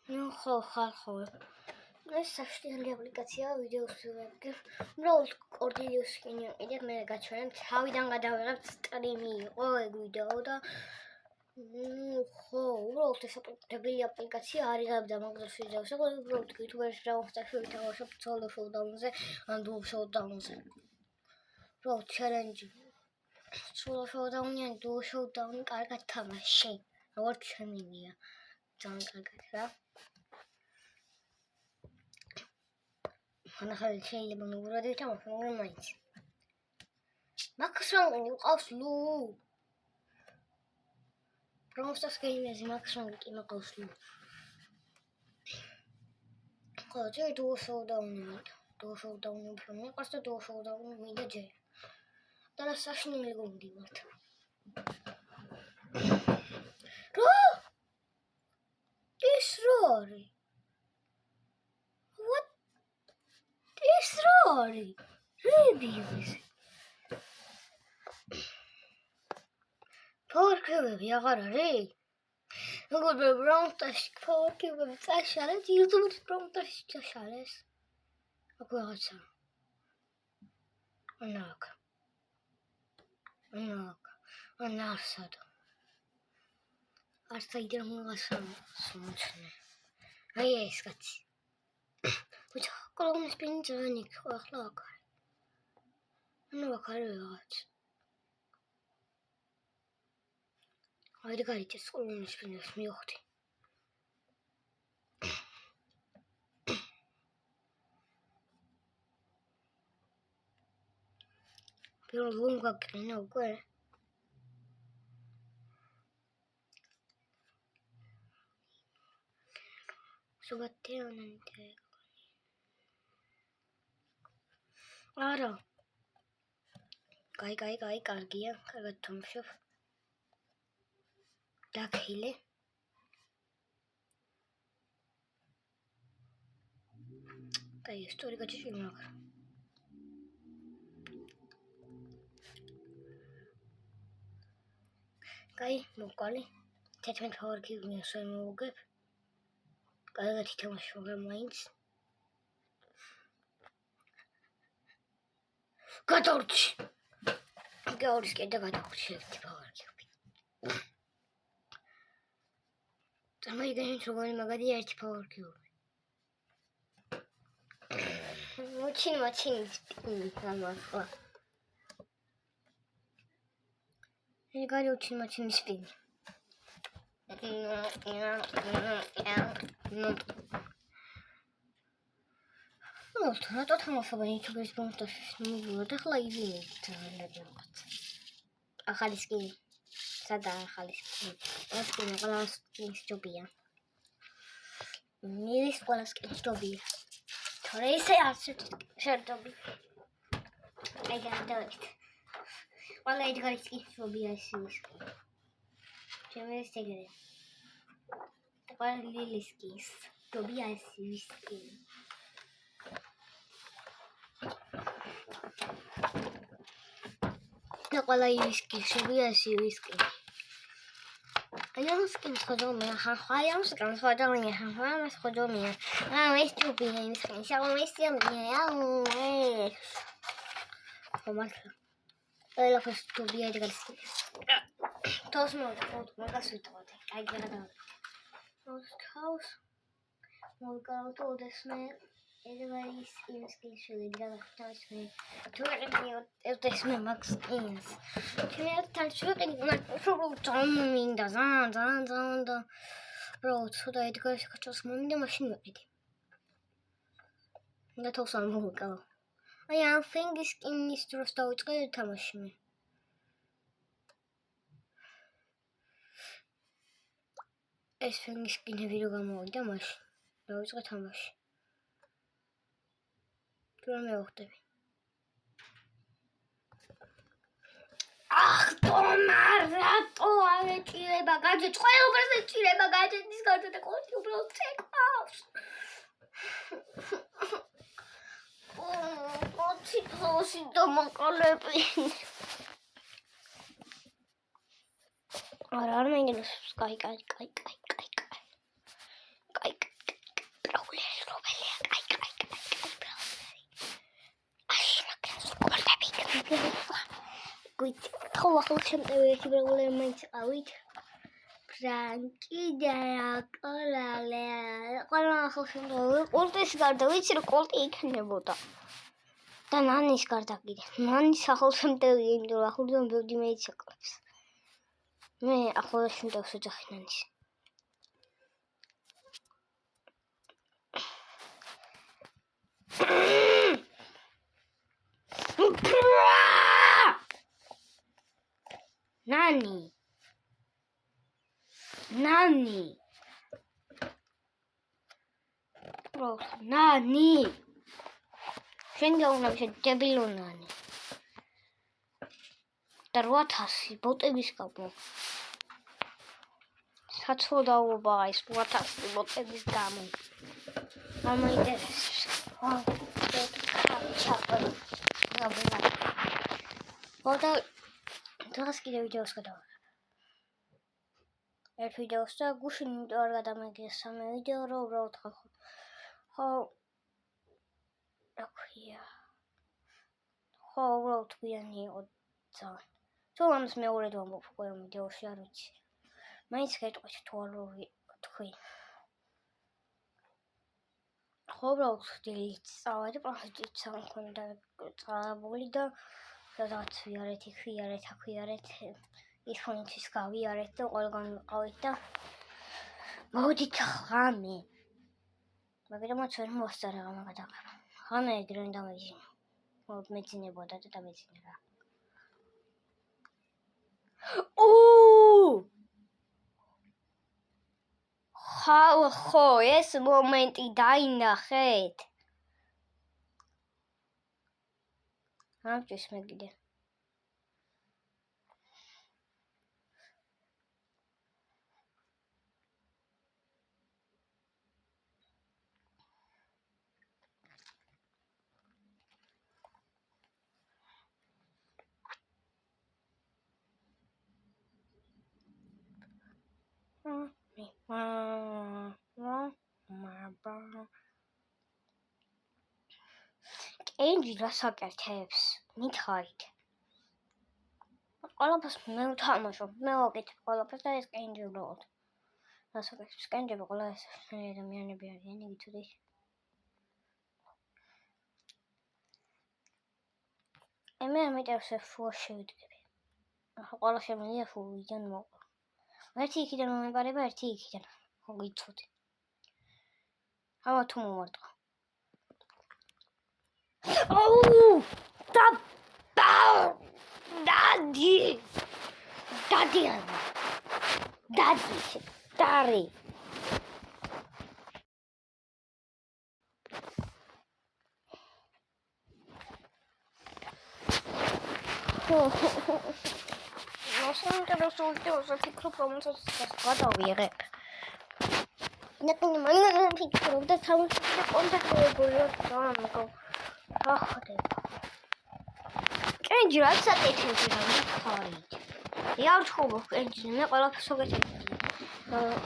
ხო. ეს საშტიალი აპლიკაციაა ვიდეოს ვიღებ. უბრალოდ კორდილიოს სკინი ვიყიდეთ, მე გაჩვენებ, თავიდან გადავიღებ სტრიმი იყო ეგ ვიდეო და ხო, უბრალოდ ეს აპლიკაცია არ იღებდა მაგას ვიდეოს. ეგ უბრალოდ YouTube-ში დავხსნე შევითავაზებ solo showdown-ზე, ან duo showdown-ზე. უბრალოდ challenge solo showdown-ი ან duo showdown-ი კარგად თამაში. როგორც შემინია. ძალიან კარგად რა. ახლა შეიძლება მოგვრად ვითამაშო, მაგრამ მაინც. Max Rank-ი ყავს ლუ. პრომოსტას გეიმერზე Max Rank-ი ყავს ლუ. ხო, ჯერ duo showdown-ი მინდა. duo showdown-ი უფრო მიყვარს და duo showdown-ი მინდა ჯერ. და რა საშინელი გონდივართ. რა? ეს რა არის? ეს რა არის? რებიოს? ფორკები აღარ არის? მეგობრებო, პრომოტაში ფორკები წაშალეთ, YouTube-ში პრომოტაში ჩაშალეს. აქ რაღაცა. ანაკ. ანარსად. არც აიდერ მოგასამოჩნე. აი ეს კაცი. ბიჭო, კოლონის პინი ძალიან იქ ახლა აქ არის. ანუ აქ არის რაღაც. აიდე გაიწეს კოლონის პინს მივხვდი. პირველ ლონგა კლინა უკვე. სუბატეონანტე. არა. კაი, კარგია, კარგად თამშობ. დაქილე. კაი, ისტორი გაჩვენე მაგრამ. კაი, მოყალი. 11 ფორკი მიასვენ მოგებ. კარგად ითამაშე, მაგრამ მაინც. გადავრჩი. გაურის კიდე გადავრჩი ერთი ფორკი. წარმოიდგინეთ როგორი მაგარია ერთი ფორკი. მოჩინი ამახლა. ეს გაიუჩინი მოჩინი სპინი. Ну, то თამაშობა YouTube-ის მომტაში მიგივარ და ხლა ივინებ ძალიან რაღაც. ახალი სკინი. სადაა ახალი სკინი? ეს სკინი ყველა სკინის ჯობია. მირის ყველა სკინის ჯობია. თორე ისე არც შერტობი. აი გადავით. ყველა ედგარი სკინის ჯობია ეს სკინი. ჩემი ეგრე. ყველა ლილი სკინის ჯობია ეს სკინი. და ყველა ვისკი შევია ეს ვისკი. აი ამ სკინს ხოჯომია, ხაი ამ სკინს ხოჯომია, ამ ხოჯომია. ეს ჯობია ის სკინი, შევმისია მე. ხომართლა. ყველა ფოს ჯობია ეგრე სკინი. თავს მაგას ვიტყოდი. აი გადავიდე. თავს მოგავტოდეს მე Everybody's skin should be touch me. This me Max skins. Can you touch it? Bro, so that it goes to some machine already. That also will go. I think this skin is to restore it to machine. I think this skin have you more damage. No, it's got much. მევხვდები. თომარ რატო აღეჭირება გაჯეთ ყველა უბრალოდ ეჭირება გაჯეთის გარდა და ყოველთვის უბრალოდ წეკავს. ოჩი თოსი დამაკალები. არა არ მეგინოს კაი. ახალ შემტევი პრობლემით ავით. ფრანკი და კოლალე. ყველა ახალ შემტევი კოლტის გარდა ვიცი რომ კოლტი იქნებოდა. და ნანის გარდა კიდე. ნანის ახალ შემტევი იმიტომ რომ ახალიდან ბევრი მეიცაკლებს. მე ახალ შემტევს ვეძახი ნანის. ნანი შენ გაუნავი დებილო ნანი და 8000 ბოტების გამო საცოდაობა ის 8000 ბოტების გამო არ მაინტერესებს და დღეს კიდე ვიდეოს გადავიღებ ერთ ვიდეოს და გუშინ იმიტომ არ გადამეგეს სამი ვიდეო რომ უბრალოდ ხო უბრალოდ გვიანი იყო ძალიან თუ ამას მეორედ ვამბობ ყველა ვიდეოში არ ვიცი მაინც გეტყვით თუ არ თქვი ხო უბრალოდ დილით წავედი პროფიტით სამქონდა წავებული და სადაც ვიარეთ იქ ვიარეთ აქ ვიარეთ ის ფონთვის გავიარეთ და ყველგან ვიყავით და მოვიდით ღამე მაგრამ ჩვენ მოსწარ აღმა გადავყავ ღამე ეგრევე დამეძინა მეძინებოდა და დამეძინა ხო ეს მომენტი დაინახეთ ამჭის მე კიდე კენჯი რასაკეთებს მითხარით ყველაფერს მე ვთამაშობ მე ვაკეთებ ყველაფერს და ეს კენჯი უბრალოდ რასაკეთებს კენჯები ყველა ეს ადამიანები არიან იცოდით მე ამიტომ ფულს შევიდგები ყველა შემიძლია ფულიდან მოყვა ერთი იქიდან მომეპარება ერთი იქიდან გიცოდი ამა თუ მომარტყა დადი მოსამთავრებელს ვფიქრობ რომელსაც გადავიღებ ნაკნი მან ფიქრობ და თავისუფლად კონტაქტებია კენჯი რაც აკეთებს რა მიხარით არ ვთხოვო კენჯი მე ყველაფერს ვაკეთებ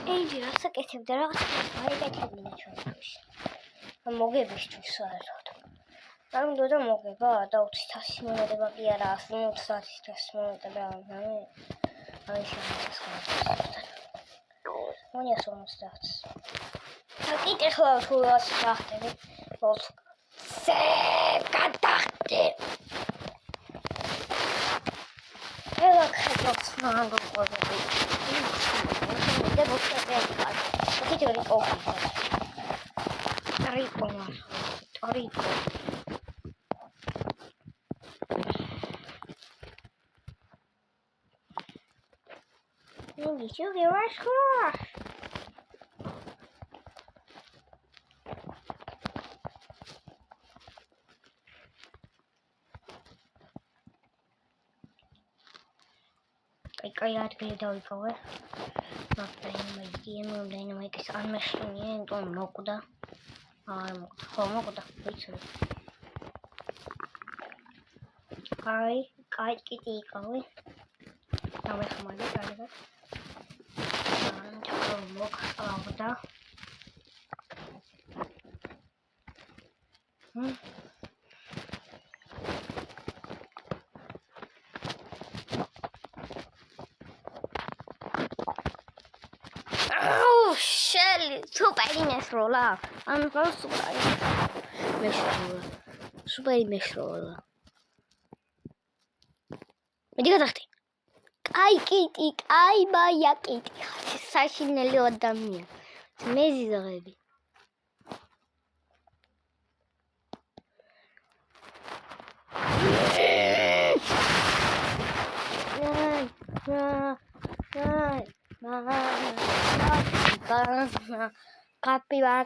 კენჯი რაც აკეთებდა რაღაცა არ ეკეთებინა ჩვენში მოგებისთვის საერთოდ არ უნდა და მოგება და 2000 მომედება კი არა 120 მომედება აი შემოწესხარ მონია 50 და კიდე ხო თუ ასახტები ვოლს ზე გადახტე ელო ხეთოქს მანგოყობები და ბოქები კიდე რიკო Ничего не вошло. Кай ადგილი დავიკავე. მაგრამ ის არ მეშინია, იმიტომ მოკვდა. არ მოკვდა. ხო მოკვდა, ვიცი. კაი კიდე იკავე. დამეხმარე კარგად. მოკვდა. სუპერი მესროლა. ან რა სუპერი მესროლა. სუპერი მესროლა. მედი გადახტე. კაი კიტი, კაი მაია კიტი. საშინელი ადამიანი. მე ზიზღები. Capivara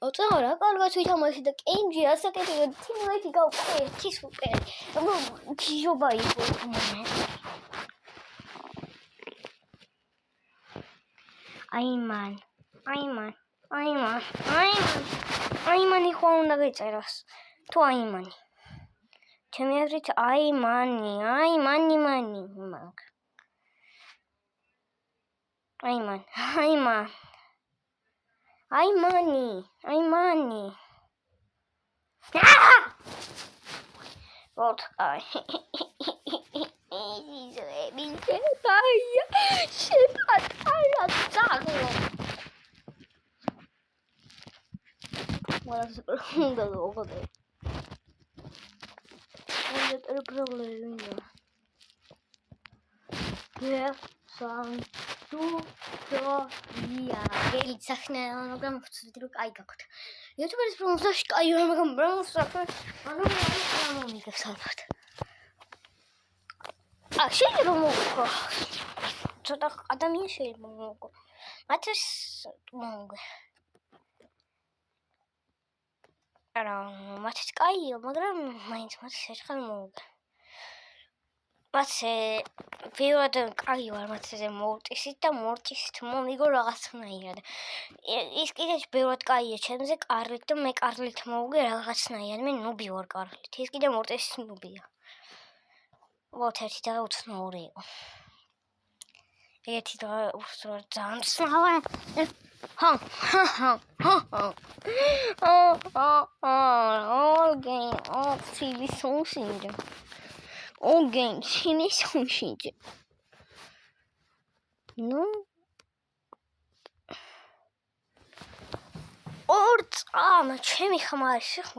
Otsara კარგად ვითამაშე და კენჯი ასაკეთებდა თიმლეთი გავყარე ერთი სუპერი. გიჟობა იყო მომე. აიმანი ხო უნდა გეწერას. თუ აიმანი. ჩემი აზრით აიმანი მაგ. აიმანი. Вот, YouTube's promotion sky მაგრამ promotion ანუ მომიგებს ალბათ. შეიძლება მოგო. ცოტა ადამიანი შეიძლება მოგო. მათეს მოგო. არა, მათეს კაია, მაგრამ მაინც მათეს ერთხელ მოგო. მათე პირველად კაი ვარ მათეზე მოვტისით და მორჩისით მომიგო რაღაცნაირად. ის კიდეც ბევრად კაია ჩემზე კარლით და მე კარლით მოვუგე რაღაცნაირად. მე ნუბი ვარ კარლით. ის კიდე მორტესის ნუბია. ვოთ ერთი და უცნაური იყო. ერთი და უცნაური ძალიან ცნაური. All game, all TV songs. All games, TV songs. No. ორ წამ ჩემი ხმარი